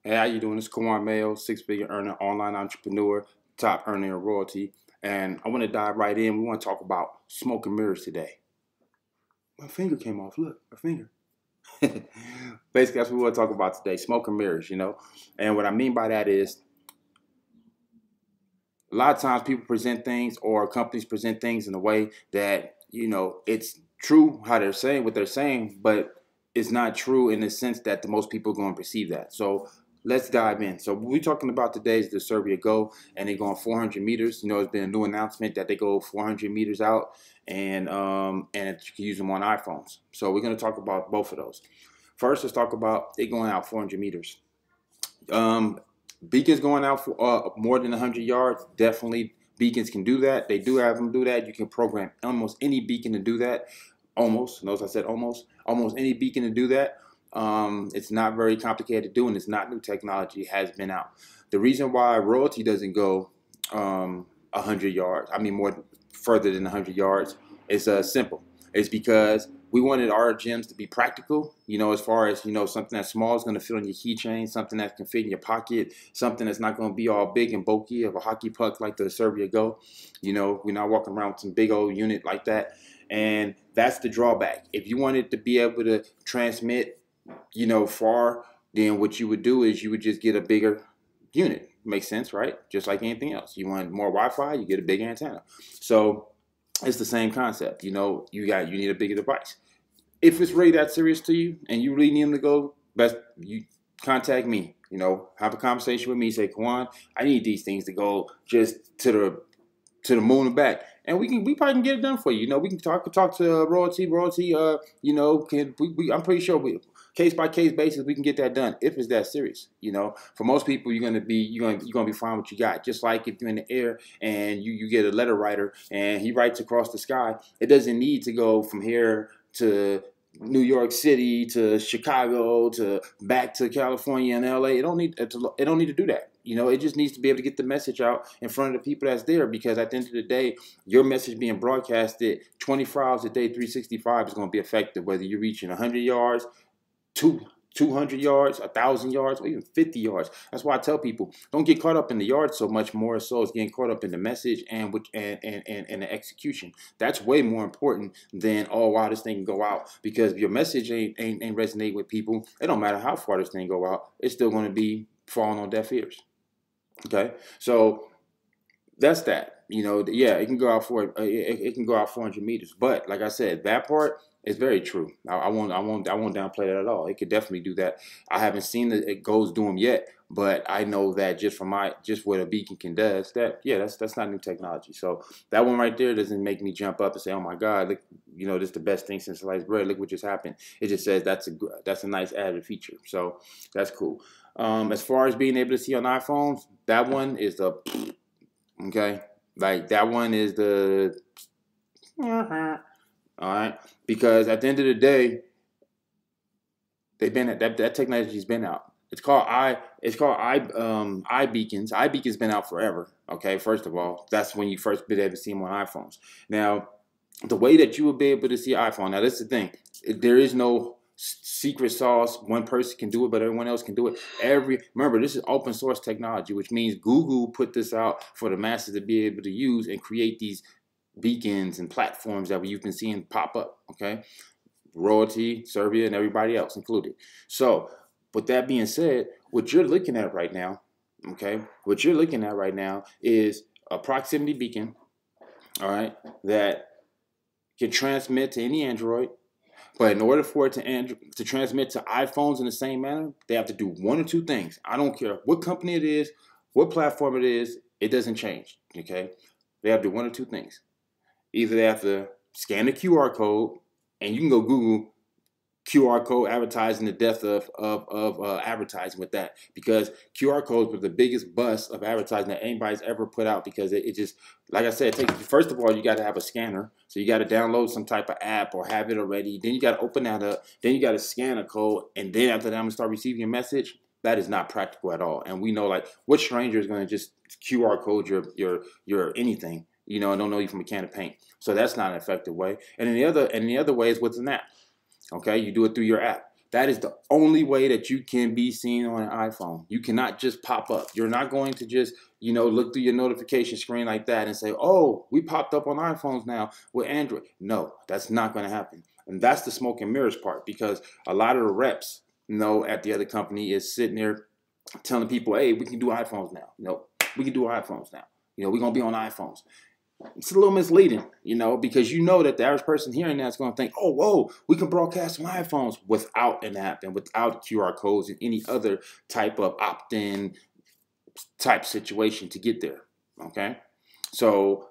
Hey, how you doing? It's Caujuan Mayo, six-figure earner, online entrepreneur, top earner in royalty. And I want to dive right in. We want to talk about smoke and mirrors today. My finger came off. Look, my finger. Basically, that's what we want to talk about today. Smoke and mirrors. And what I mean by that is a lot of times people present things or companies present things in a way that it's true how they're saying what they're saying, but it's not true in the sense that the most people are going to perceive that. So let's dive in. So what we're talking about today is the Asirvia Go, and they're going 400 meters. It's been a new announcement that they go 400 meters out, and you can use them on iPhones. So we're going to talk about both of those. First, let's talk about it going out 400 meters. Um, Beacons going out for more than 100 yards, definitely beacons can do that. They do have them do that. You can program almost any beacon to do that. Notice I said almost any beacon to do that. It's not very complicated to do, and it's not new technology. It has been out. The reason why Royaltie doesn't go 100 yards, I mean more further than 100 yards, is simple. It's because we wanted our gems to be practical, as far as, something that's small is going to fit on your keychain, something that can fit in your pocket, something that's not going to be all big and bulky of a hockey puck like the Asirvia Go. We're not walking around with some big old unit like that. And that's the drawback. If you wanted to be able to transmit, far, then what you would do is you would just get a bigger unit. Makes sense, right? Just like anything else. You want more Wi-Fi, you get a big antenna. So it's the same concept. You need a bigger device. If it's really that serious to you and you really need them to go, best you contact me. Have a conversation with me. Say, Caujuan, I need these things to go just to the moon and back, and we probably can get it done for you. We can talk to Royaltie. I'm pretty sure case by case basis we can get that done if it's that serious. For most people you're gonna be fine with what you got. Just like if you're in the air and you get a letter writer and he writes across the sky, it doesn't need to go from here to New York City to Chicago to back to California and LA. It don't need to do that. It just needs to be able to get the message out in front of the people that's there, because at the end of the day, your message being broadcasted 24 hours a day, 365 is going to be effective, whether you're reaching 100 yards, 200 yards, 1,000 yards, or even 50 yards. That's why I tell people, don't get caught up in the yards so much, more so it's getting caught up in the message and the execution. That's way more important than, oh wow, this thing can go out. Because if your message ain't resonate with people, it don't matter how far this thing go out, it's still going to be falling on deaf ears. Okay, so that's that. Yeah, it can go out it can go out 400 meters. But like I said, that part is very true. I won't downplay that at all. It could definitely do that. I haven't seen that it goes do them yet, but I know that just what a beacon can does. That's not new technology. So that one right there doesn't make me jump up and say, oh my God, look, this is the best thing since sliced bread. Look what just happened. It just says that's a nice added feature. So that's cool. As far as being able to see on iPhones, that one is the okay. Like that one is the all right, because at the end of the day, they've been that technology's been out. It's called iBeacons. iBeacons been out forever. Okay, first of all, that's when you first been able to see them on iPhones. Now, the way that you will be able to see iPhone. Now, this is the thing. There is no secret sauce. One person can do it, but everyone else can do it. Remember, this is open source technology, which means Google put this out for the masses to be able to use and create these beacons and platforms that you've been seeing pop up. Okay, Royaltie, Asirvia, and everybody else included. So, with that being said, what you're looking at right now, is a proximity beacon, all right, that can transmit to any Android. But in order for it to transmit to iPhones in the same manner, they have to do one or two things. I don't care what company it is, what platform it is, it doesn't change. Okay, they have to do one or two things. Either they have to scan the QR code, and you can go Google QR code advertising, the death of advertising with that, because QR codes were the biggest bust of advertising that anybody's ever put out, because it just, like I said, first of all, you got to have a scanner. So you got to download some type of app or have it already. Then you got to open that up. Then you got to scan a code. And then after that, I'm going to start receiving a message. That is not practical at all. And we know, like, what stranger is going to just QR code your anything, and don't know you from a can of paint. So that's not an effective way. And the other way is with an app. Okay, you do it through your app. That is the only way that you can be seen on an iPhone. You cannot just pop up. You're not going to just, look through your notification screen like that and say, oh, we popped up on iPhones now with Android. No, that's not going to happen. And that's the smoke and mirrors part, because a lot of the reps, at the other company is sitting there telling people, hey, we can do iPhones now. We can do iPhones now. We're going to be on iPhones. It's a little misleading, because that the average person hearing that is going to think, oh, whoa, we can broadcast on iPhones without an app and without QR codes and any other type of opt-in type situation to get there, okay? So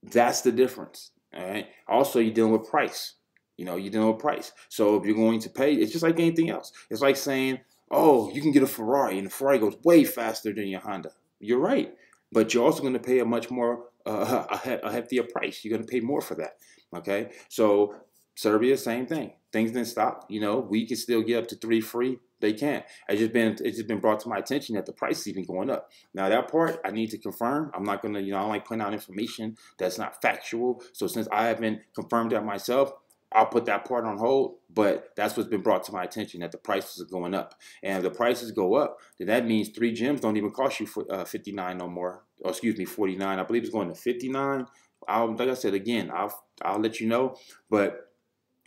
that's the difference, all right? Also, you're dealing with price. You're dealing with price. So if you're going to pay, it's just like anything else. It's like saying, oh, you can get a Ferrari, and the Ferrari goes way faster than your Honda. You're right, but you're also going to pay a much more a heftier price. You're going to pay more for that. Okay, so Asirvia, same thing. Things didn't stop. We can still get up to 3 free. They can't. It's just been brought to my attention that the price is even going up. Now that part I need to confirm. I'm not gonna, I don't like putting out information that's not factual. So since I haven't confirmed that myself, I'll put that part on hold, but that's what's been brought to my attention, that the prices are going up. And if the prices go up, then that means 3 gems don't even cost you $59 no more. Or excuse me, $49. I believe it's going to $59. Like I said, again, I'll let you know. But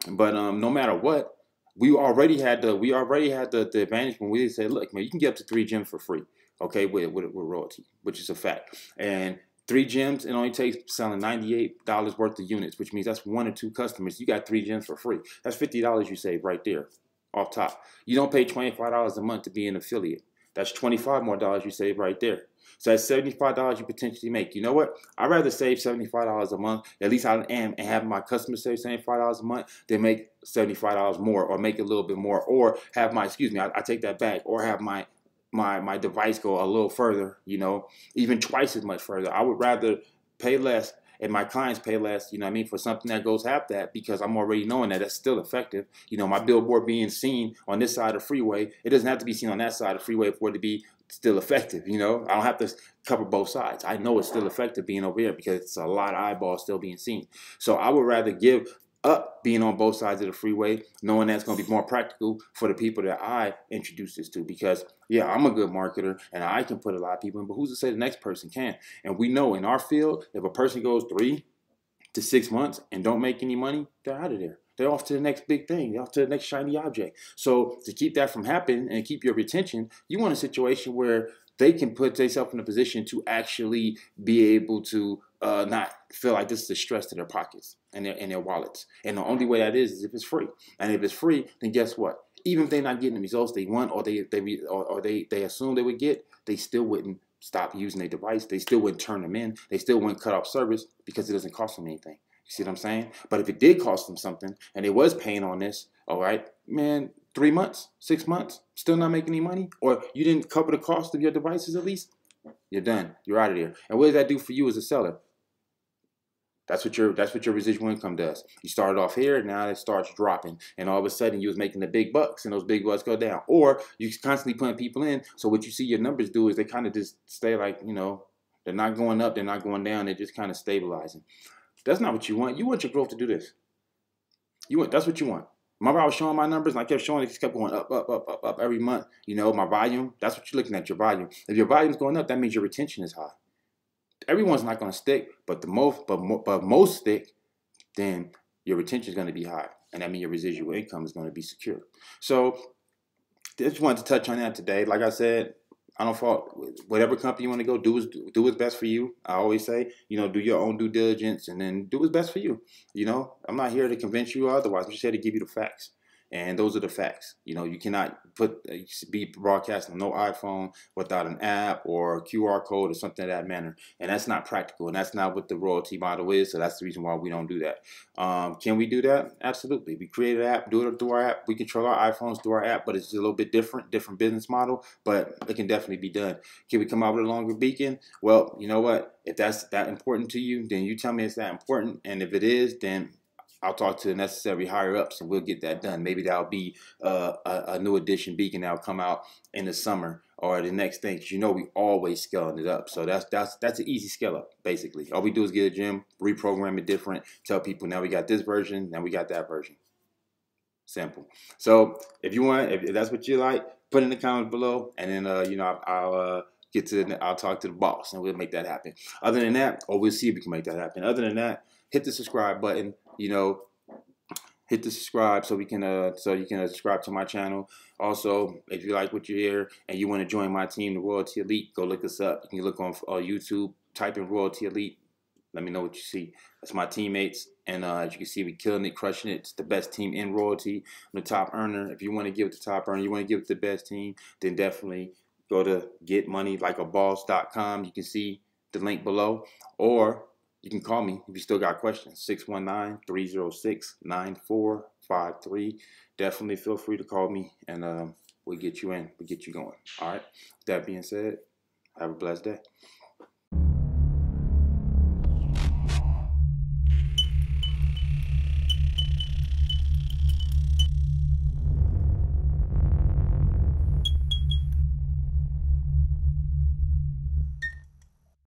no matter what, we already had the advantage when we said, look, man, you can get up to 3 gems for free, okay, with Royaltie, which is a fact. And 3 gems, it only takes selling $98 worth of units, which means that's 1 or 2 customers. You got 3 gems for free. That's $50 you save right there, off top. You don't pay $25 a month to be an affiliate. That's $25 more you save right there. So that's $75 you potentially make. You know what? I'd rather save $75 a month, at least I am, and have my customers save $75 a month, than make $75 more, or make a little bit more, or have my, I take that back, or have my device go a little further, even twice as much further. I would rather pay less and my clients pay less, for something that goes half that, because I'm already knowing that it's still effective. My billboard being seen on this side of the freeway, it doesn't have to be seen on that side of the freeway for it to be still effective. I don't have to cover both sides. I know it's still effective being over here because it's a lot of eyeballs still being seen. So I would rather give up being on both sides of the freeway, knowing that's going to be more practical for the people that I introduce this to. Because, yeah, I'm a good marketer and I can put a lot of people in, but who's to say the next person can? And we know in our field, if a person goes 3 to 6 months and don't make any money, they're out of there. They're off to the next big thing. They're off to the next shiny object. So to keep that from happening and keep your retention, you want a situation where they can put themselves in a position to actually be able to not feel like this is a stress to their pockets and their wallets. And the only way that is if it's free. And if it's free, then guess what? Even if they're not getting the results they want, or they assume they would get, they still wouldn't stop using their device. They still wouldn't turn them in. They still wouldn't cut off service because it doesn't cost them anything. You see what I'm saying? But if it did cost them something and they was paying on this, all right, man, 3 months, 6 months, still not making any money, or you didn't cover the cost of your devices at least, you're done. You're out of there. And what does that do for you as a seller? That's what your residual income does. You started off here, now it starts dropping, and all of a sudden you was making the big bucks, and those big bucks go down. Or you constantly putting people in, so what you see your numbers do is they kind of just stay like, they're not going up, they're not going down, they're just kind of stabilizing. That's not what you want. You want your growth to do this. That's what you want. Remember I was showing my numbers and I kept showing it just kept going up, up, up, up, up every month. My volume, that's what you're looking at, your volume. If your volume's going up, that means your retention is high. Everyone's not going to stick, but most stick, then your retention is going to be high. And that means your residual income is going to be secure. So I just wanted to touch on that today. Like I said, I don't fault whatever company you want to go, do what's best for you. I always say, do your own due diligence and then do what's best for you. I'm not here to convince you otherwise. I'm just here to give you the facts. And those are the facts. You cannot be broadcasting no iPhone without an app or a QR code or something of that manner. And that's not practical. And that's not what the Royaltie model is. So that's the reason why we don't do that. Can we do that? Absolutely. We create an app, do it through our app. We control our iPhones through our app, but it's a little bit different business model. But it can definitely be done. Can we come out with a longer beacon? Well, you know what? If that's that important to you, then you tell me it's that important. And if it is, then I'll talk to the necessary higher ups and we'll get that done. Maybe that'll be a new edition beacon that'll come out in the summer or the next thing. Cause we always scaling it up. So that's an easy scale up, basically. All we do is get a gym, reprogram it different, tell people now we got this version, now we got that version. Simple. So if you want, if that's what you like, put in the comments below, and then I'll get to I'll talk to the boss, and we'll make that happen. Other than that, or we'll see if we can make that happen. Other than that, hit the subscribe button. Hit the subscribe so we can so you can subscribe to my channel. Also, if you like what you hear and you want to join my team, the Royaltie Elite, go look us up. You can look on YouTube, type in Royaltie Elite. Let me know what you see. That's my teammates, and as you can see, we killing it, crushing it. It's the best team in Royaltie. I'm the top earner. If you want to give it the top earner, you want to give it the best team, then definitely go to getmoneylikeaboss.com. You can see the link below, or you can call me if you still got questions. 619-306-9453. Definitely feel free to call me, and we'll get you in. We'll get you going. All right. With that being said, have a blessed day.